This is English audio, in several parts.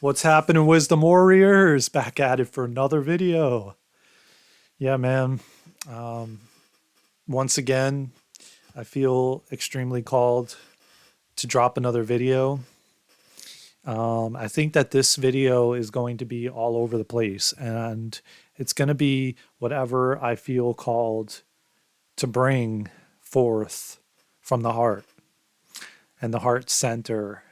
What's happening, Wisdom Warriors? Back at it for another video. Yeah, man. Um, Once again, I feel extremely called to drop another video. I think that this video is going to be all over the place, and it's going to be whatever I feel called to bring forth from the heart and the heart center.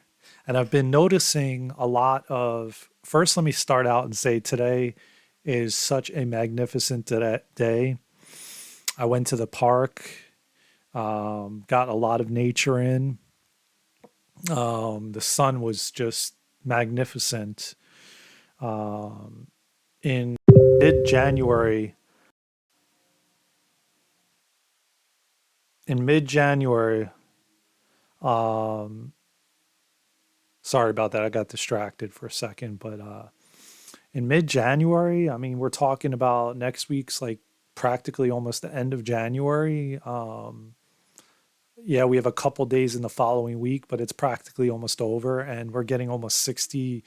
And I've been noticing a lot of, first, let me start out and say today is such a magnificent day. I went to the park, got a lot of nature in. The sun was just magnificent. In mid January, in mid January, sorry about that. I got distracted for a second, but in mid January, I mean, we're talking about next week's like practically almost the end of January. Yeah, we have a couple days in the following week, but it's practically almost over, and we're getting almost 60,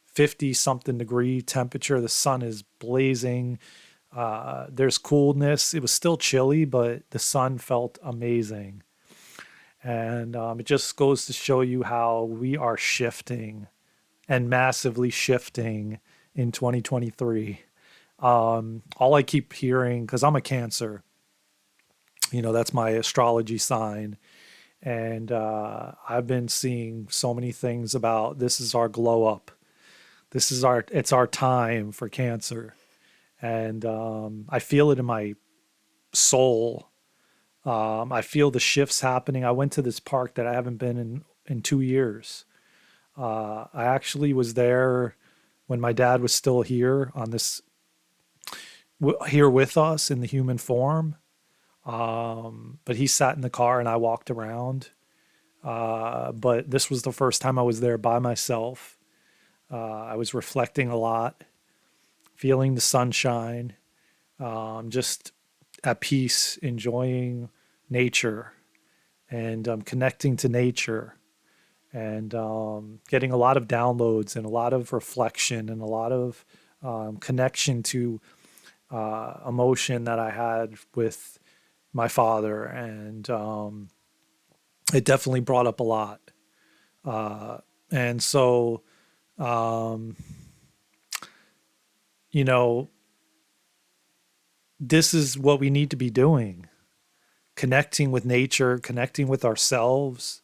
50 something degree temperature. The sun is blazing. There's coolness. It was still chilly, but the sun felt amazing. And it just goes to show you how we are shifting and massively shifting in 2023. All I keep hearing, because I'm a Cancer, that's my astrology sign. And I've been seeing so many things about this is our glow up. It's our time for Cancer. And I feel it in my soul. I feel the shifts happening. I went to this park that I haven't been in 2 years. I actually was there when my dad was still here on this here with us in the human form. But he sat in the car and I walked around. But this was the first time I was there by myself. I was reflecting a lot, feeling the sunshine, just at peace, enjoying nature and connecting to nature and getting a lot of downloads and a lot of reflection and a lot of connection to emotion that I had with my father. And it definitely brought up a lot. And so, um, you know, this is what we need to be doing, connecting with nature, connecting with ourselves.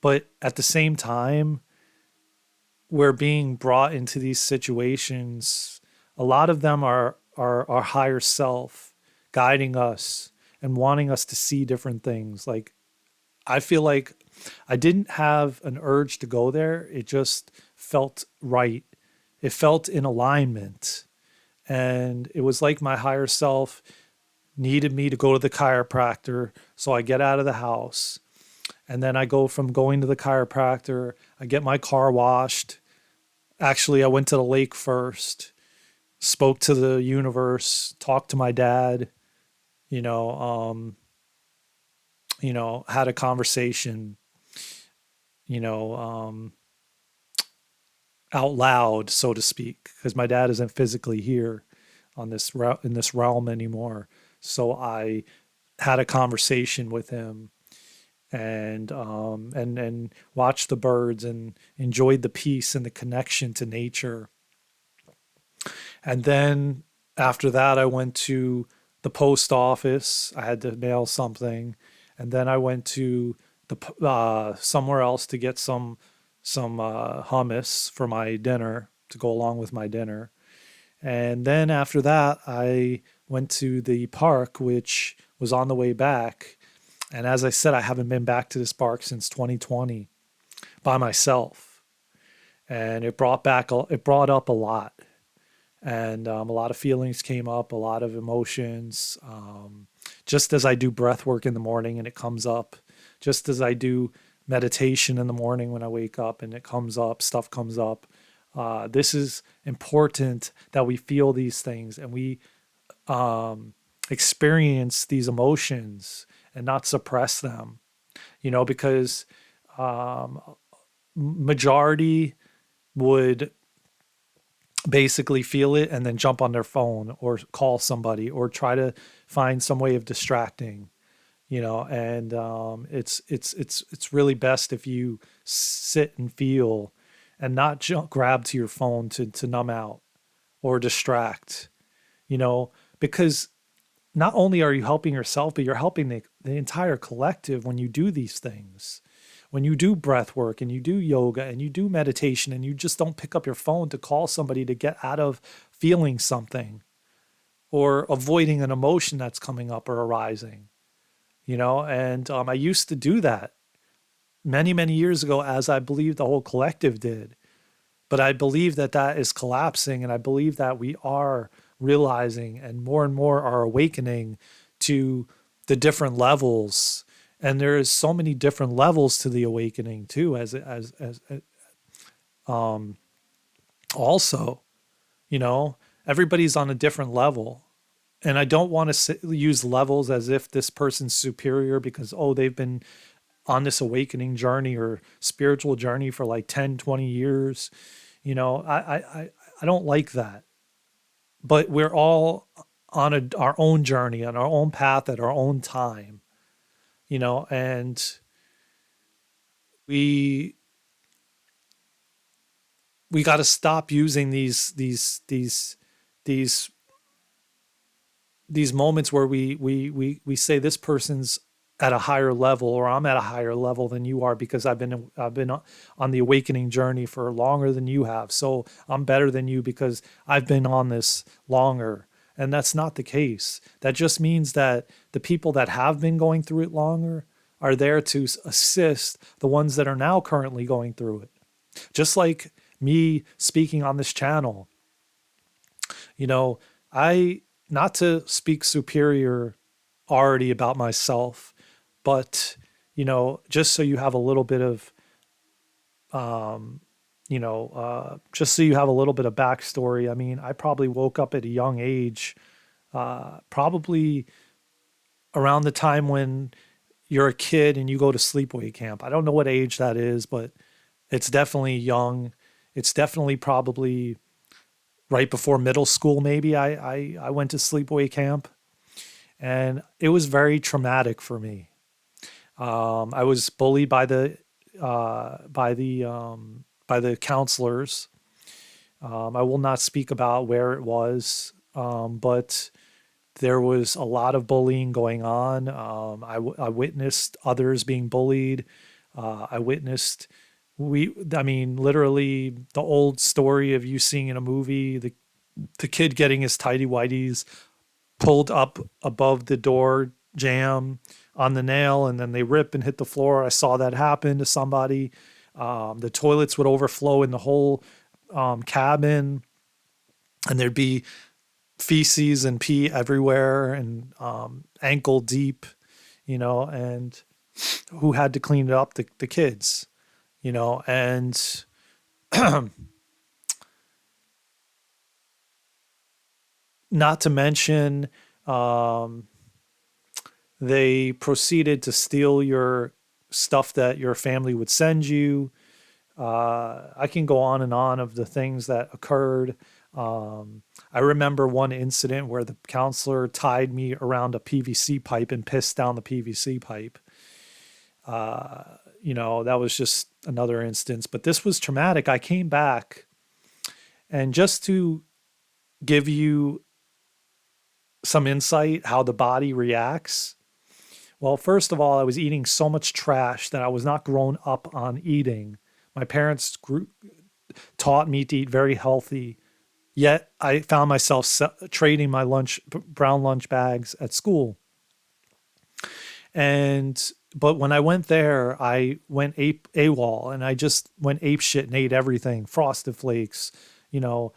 But at the same time, we're being brought into these situations. A lot of them are our higher self guiding us and wanting us to see different things. Like, I feel like I didn't have an urge to go there. It just felt right. It felt in alignment. And it was like my higher self needed me to go to the chiropractor. So I get out of the house. And then I go from going to the chiropractor, I get my car washed. Actually, I went to the lake first, spoke to the universe, talked to my dad, you know, um, had a conversation, you know, um, out loud, so to speak, because my dad isn't physically here on in this realm anymore. So I had a conversation with him and watched the birds and enjoyed the peace and the connection to nature. And then after that, I went to the post office. I had to mail something, and then I went to the somewhere else to get some hummus for my dinner to go along with my dinner. And then after that, I went to the park, which was on the way back. And as I said, I haven't been back to this park since 2020 by myself. And it brought up a lot. And a lot of feelings came up, a lot of emotions. Just as I do breath work in the morning and it comes up, just as I do meditation in the morning when I wake up and it comes up, stuff comes up. This is important that we feel these things and we experience these emotions and not suppress them, because um, majority would basically feel it and then jump on their phone or call somebody or try to find some way of distracting, and it's really best if you sit and feel and not grab to your phone to numb out or distract, you know, because not only are you helping yourself, but you're helping the entire collective when you do these things. When you do breath work and you do yoga and you do meditation and you just don't pick up your phone to call somebody to get out of feeling something or avoiding an emotion that's coming up or arising, and I used to do that many, many years ago, as I believe the whole collective did. But I believe that that is collapsing, and I believe that we are realizing and more are awakening to the different levels. And there is so many different levels to the awakening too, um, also, you know, everybody's on a different level. And I don't want to use levels as if this person's superior because, oh, they've been on this awakening journey or spiritual journey for like 10, 20 years. I don't like that. But we're all on our own journey, on our own path at our own time, and we we got to stop using these these moments where we say this person's at a higher level or I'm at a higher level than you are because I've been on the awakening journey for longer than you have. So I'm better than you because I've been on this longer. And that's not the case. That just means that the people that have been going through it longer are there to assist the ones that are now currently going through it. Just like me speaking on this channel, you know, I not to speak superior already about myself, but just so you have a little bit of just so you have a little bit of backstory. I mean, I probably woke up at a young age, probably around the time when you're a kid and you go to sleepaway camp. I don't know what age that is, but it's definitely young. It's definitely probably right before middle school. Maybe I went to sleepaway camp, and it was very traumatic for me. I was bullied by the counselors. I will not speak about where it was, but there was a lot of bullying going on. I witnessed others being bullied. I witnessed I mean, literally the old story of you seeing in a movie the kid getting his tidy whities pulled up above the door jam on the nail and then they rip and hit the floor. I saw that happen to somebody. The toilets would overflow in the whole cabin, and there'd be feces and pee everywhere and ankle deep, and who had to clean it up? The kids, and not to mention, um, they proceeded to steal your stuff that your family would send you. I can go on and on of the things that occurred. I remember one incident where the counselor tied me around a PVC pipe and pissed down the PVC pipe. That was just another instance, but this was traumatic. I came back, and just to give you some insight how the body reacts. Well, first of all, I was eating so much trash that I was not grown up on eating. My parents taught me to eat very healthy, yet I found myself trading my brown lunch bags at school. But when I went there, I went AWOL and I just went ape shit and ate everything. Frosted Flakes, you know,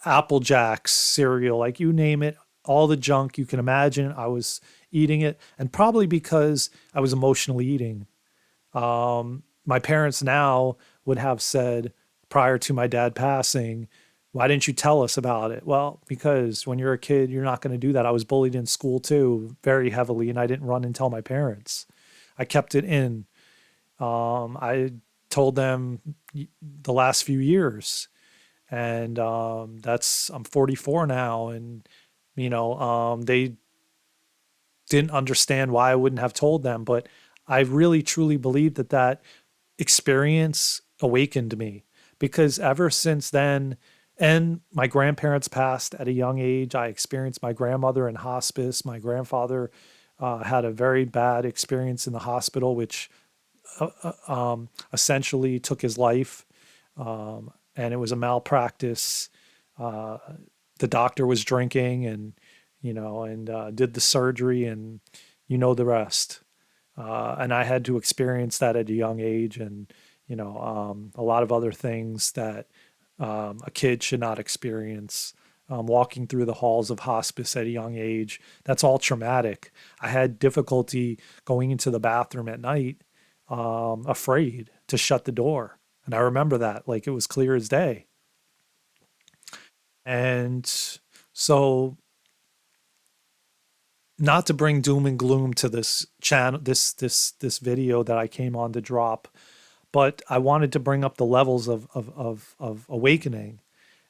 Apple Jacks, cereal, like you name it, all the junk you can imagine. I was eating it, and probably because I was emotionally eating. My parents now would have said prior to my dad passing, why didn't you tell us about it? Well, because when you're a kid, you're not going to do that. I was bullied in school too, very heavily, and I didn't run and tell my parents. I kept it in. I told them the last few years, And that's I'm 44 now, and they didn't understand why I wouldn't have told them, but I really truly believe that that experience awakened me, because ever since then, and my grandparents passed at a young age. I experienced my grandmother in hospice. My grandfather had a very bad experience in the hospital, which essentially took his life, and it was a malpractice. Uh, the doctor was drinking, and did the surgery, and the rest. And I had to experience that at a young age, and a lot of other things that a kid should not experience. Walking through the halls of hospice at a young age, that's all traumatic. I had difficulty going into the bathroom at night, afraid to shut the door. And I remember that like it was clear as day. And so, not to bring doom and gloom to this channel, this video that I came on to drop, but I wanted to bring up the levels of awakening.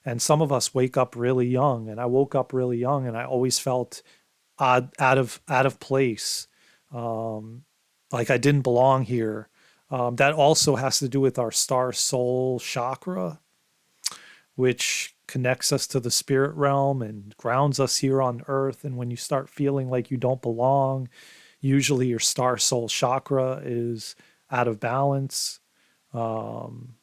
And some of us wake up really young, and I woke up really young, and I always felt out of place, um, like I didn't belong here. That also has to do with our star soul chakra, which connects us to the spirit realm and grounds us here on earth. And when you start feeling like you don't belong, usually your star soul chakra is out of balance. Um,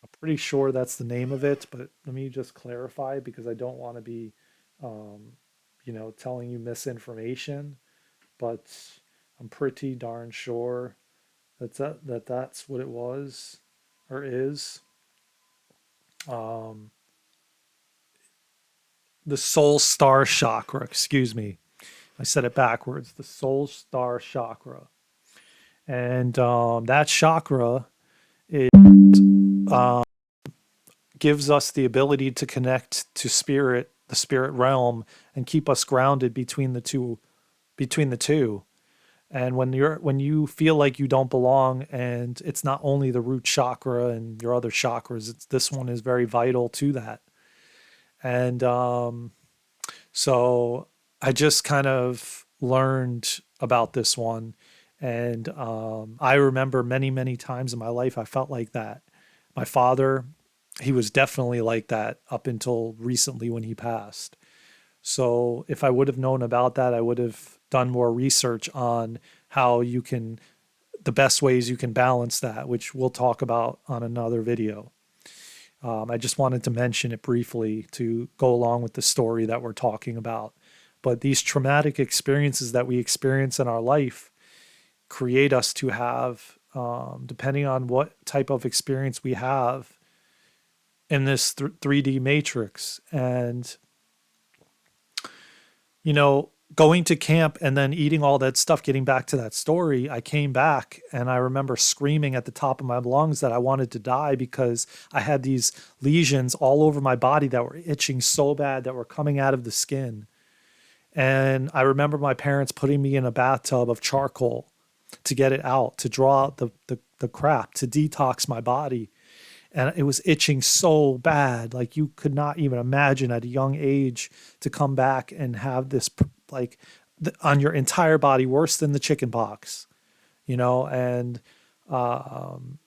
I'm pretty sure that's the name of it, but let me just clarify, because I don't want to be, um, telling you misinformation. But I'm pretty darn sure that's what it was or is. Um, the soul star chakra, excuse me. I said it backwards. The soul star chakra. And that chakra is, um, gives us the ability to connect to spirit, the spirit realm, and keep us grounded between the two. And when you feel like you don't belong, and it's not only the root chakra and your other chakras, it's this one is very vital to that. And so I just kind of learned about this one. And I remember many, many times in my life, I felt like that. My father, he was definitely like that up until recently when he passed. So if I would have known about that, I would have done more research on how you can, the best ways you can balance that, which we'll talk about on another video. I just wanted to mention it briefly to go along with the story that we're talking about. But these traumatic experiences that we experience in our life create us to have, depending on what type of experience we have in this 3D matrix. And, going to camp and then eating all that stuff, getting back to that story, I came back and I remember screaming at the top of my lungs that I wanted to die, because I had these lesions all over my body that were itching so bad, that were coming out of the skin. And I remember my parents putting me in a bathtub of charcoal to get it out, to draw out the crap, to detox my body. And it was itching so bad, like you could not even imagine at a young age to come back and have this, like, on your entire body, worse than the chicken pox, and um,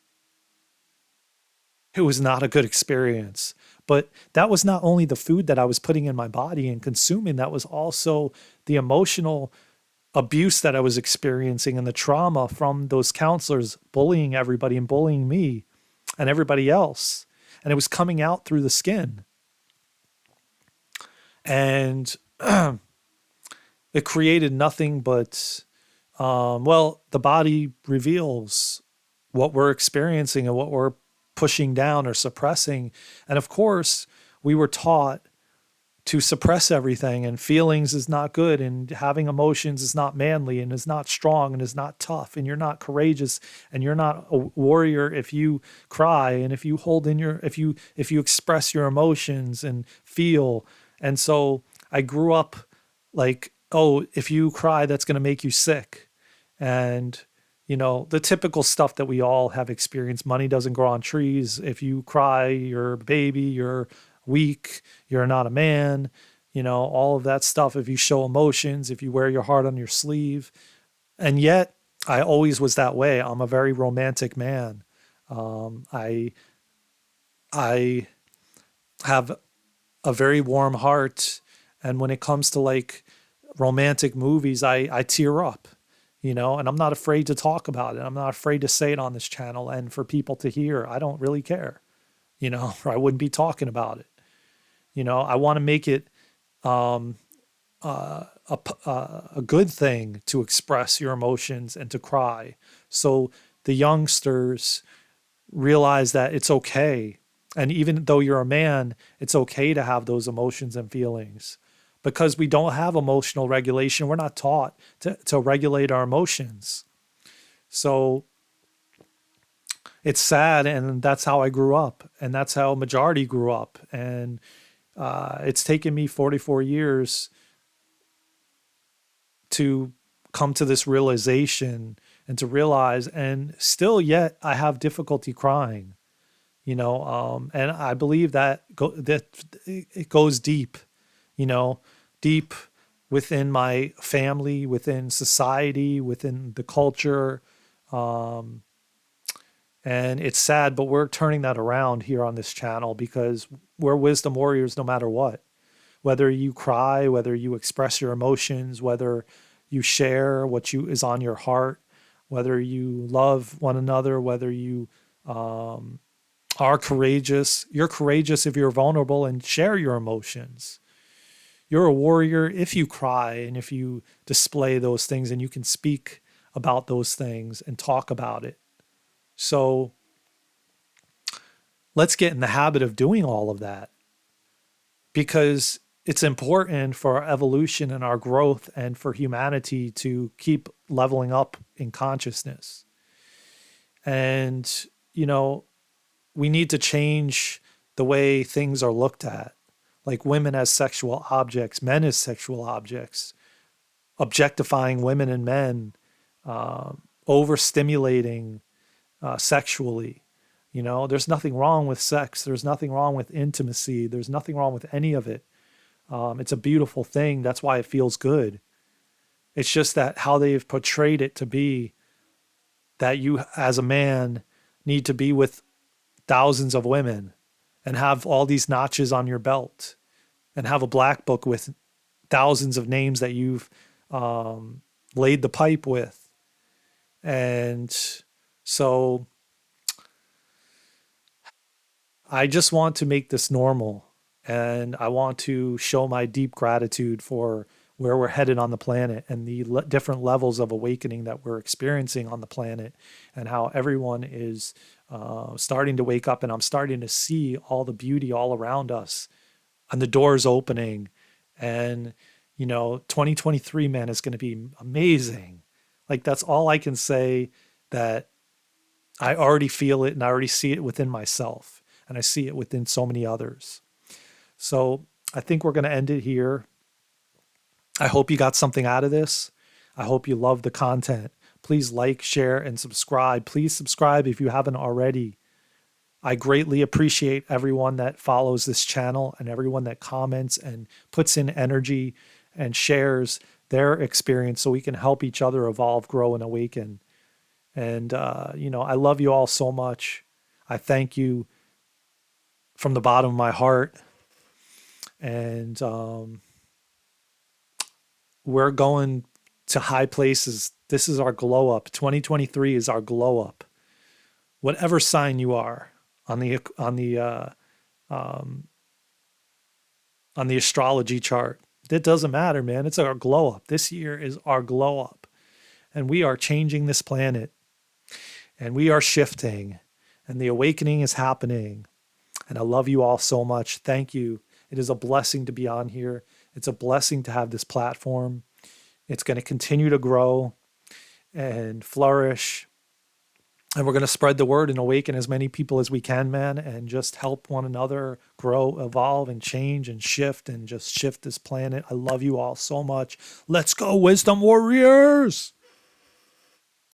it was not a good experience. But that was not only the food that I was putting in my body and consuming, that was also the emotional abuse that I was experiencing, and the trauma from those counselors bullying everybody and bullying me and everybody else. And it was coming out through the skin. And it created nothing but, well, the body reveals what we're experiencing and what we're pushing down or suppressing. And of course, we were taught to suppress everything, and feelings is not good, and having emotions is not manly, and is not strong, and is not tough, and you're not courageous, and you're not a warrior if you cry, and if you hold in your, if you express your emotions and feel. And so I grew up like, oh, if you cry, that's going to make you sick. And The typical stuff that we all have experienced. Money doesn't grow on trees. If you cry, you're a baby, you're weak, you're not a man, all of that stuff. If you show emotions, if you wear your heart on your sleeve. And yet, I always was that way. I'm a very romantic man. I I have a very warm heart, and when it comes to like romantic movies, I tear up, and I'm not afraid to talk about it. I'm not afraid to say it on this channel and for people to hear. I don't really care, or I wouldn't be talking about it. I want to make it um, a good thing to express your emotions and to cry. So the youngsters realize that it's okay. And even though you're a man, it's okay to have those emotions and feelings because we don't have emotional regulation. We're not taught to regulate our emotions. So it's sad. And that's how I grew up. And that's how majority grew up. And it's taken me 44 years to come to this realization and to realize, and still yet I have difficulty crying, and I believe that it goes deep, deep within my family, within society, within the culture. Um, and it's sad, but we're turning that around here on this channel because we're wisdom warriors no matter what. Whether you cry, whether you express your emotions, whether you share what you is on your heart, whether you love one another, whether you um, are courageous. You're courageous if you're vulnerable and share your emotions. You're a warrior if you cry and if you display those things and you can speak about those things and talk about it. So let's get in the habit of doing all of that because it's important for our evolution and our growth and for humanity to keep leveling up in consciousness. And, we need to change the way things are looked at, like women as sexual objects, men as sexual objects, objectifying women and men, overstimulating sexually. There's nothing wrong with sex. There's nothing wrong with intimacy. There's nothing wrong with any of it. It's a beautiful thing. That's why it feels good. It's just that how they've portrayed it to be that you, as a man, need to be with thousands of women and have all these notches on your belt and have a black book with thousands of names that you've laid the pipe with. And so I just want to make this normal. And I want to show my deep gratitude for where we're headed on the planet and the different levels of awakening that we're experiencing on the planet, and how everyone is starting to wake up. And I'm starting to see all the beauty all around us and the doors opening. And, 2023, man, is going to be amazing. Like, that's all I can say, that I already feel it and I already see it within myself. And I see it within so many others. So I think we're going to end it here. I hope you got something out of this. I hope you love the content. Please like, share, and subscribe. Please subscribe if you haven't already. I greatly appreciate everyone that follows this channel and everyone that comments and puts in energy and shares their experience so we can help each other evolve, grow, and awaken. And, I love you all so much. I thank you from the bottom of my heart. And we're going to high places. This is our glow up. 2023 is our glow up. Whatever sign you are on the astrology chart, it doesn't matter, man. It's our glow up. This year is our glow up, and we are changing this planet, and we are shifting, and the awakening is happening. And I love you all so much. Thank you. It is a blessing to be on here. It's a blessing to have this platform. It's going to continue to grow and flourish. And we're going to spread the word and awaken as many people as we can, man, and just help one another grow, evolve, and change and shift, and just shift this planet. I love you all so much. Let's go, Wisdom Warriors.